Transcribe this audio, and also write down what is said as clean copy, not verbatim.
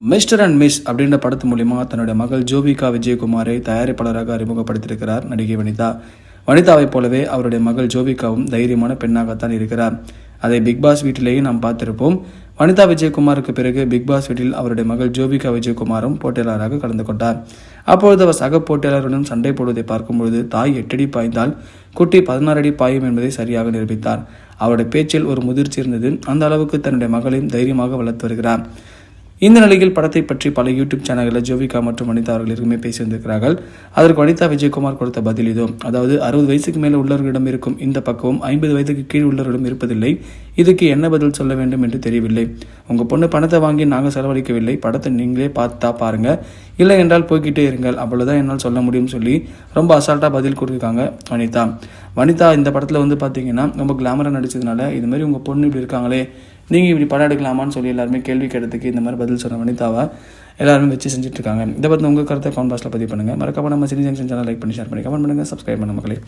Mister and miss அப்படின்ற படத்து மூலிமா தன்னுடைய மகள் ஜோவிகா விஜயகுமாரை தயாரிப்பாளராக அறிமுகப்படுத்தியிருக்கிறார் நடிகை வனிதா. வனிதாவைப் போலவே அவருடைய மகள் ஜோவிகாவும் தைரியமான பெண்ணாகத்தான் இருக்கிறார். அதை பிக்பாஸ் வீட்டிலேயே நாம் பார்த்திருப்போம். வனிதா விஜயகுமாருக்கு பிறகு பிக்பாஸ் வீட்டில் அவருடைய மகள் ஜோவிகா விஜயகுமாரும் போட்டியாளராக கலந்து கொண்டார். அப்பொழுது அவர் சக போட்டியாளருடன் சண்டை போடுவதை பார்க்கும்பொழுது தாய் 8 அடி பாய்ந்தால் குட்டி 16 அடி பாயும் என்பதை சரியாக நிரூபித்தார். அவருடைய பேச்சில் ஒரு முதிர்ச்சி இருந்தது. அந்த அளவுக்கு தன்னுடைய மகளையும் தைரியமாக வளர்த்து வருகிறார். இந்த நிலையில் படத்தை பற்றி பல யூடியூப் சேனல்களில் ஜோவிகா மற்றும் வனிதா அவர்கள் இருக்குமே பேசி வந்திருக்கிறார்கள். அதற்கு வனிதா விஜயகுமார் கொடுத்த பதில் இதோ. அதாவது 60 வயசுக்கு மேலே உள்ளவர்களிடம் இருக்கும் இந்த பக்குவம் 50 வயதுக்கு கீழ் உள்ளவர்களிடம் இருப்பதில்லை. இதுக்கு என்ன பதில் சொல்ல வேண்டும் என்று தெரியவில்லை. உங்கள் பொண்ணு பணத்தை வாங்கி நாங்கள் செலவழிக்கவில்லை. படத்தை நீங்களே பார்த்தா பாருங்க, இல்லை என்றால் போய்கிட்டே இருங்கள், அவ்வளோதான் என்னால் சொல்ல முடியும்னு சொல்லி ரொம்ப அசால்ட்டாக பதில் கொடுத்துருக்காங்க வனிதா. இந்த படத்தில் பார்த்தீங்கன்னா ரொம்ப கிளாமராக நடிச்சதுனால இது மாதிரி உங்கள் பொண்ணு இப்படி இருக்காங்களே, நீங்கள் இப்படி படம் எடுக்கலாமான்னு சொல்லி எல்லாருமே கேள்வி கேட்டதுக்கு இந்த மாதிரி பதில் சொன்ன வனிதாவை எல்லாருமே வச்சு செஞ்சுட்டு இருக்காங்க. இதை பற்றி உங்கள் கருத்தை கமெண்ட் பாக்ஸில் பதிவு பண்ணுங்கள். மறக்காம நம்ம சினி ஜங்ஷன் சேனல் லைக் பண்ணி ஷேர் பண்ணி கமெண்ட் பண்ணுங்கள், சப்ஸ்கிரைப் பண்ணுங்கள் மக்களே.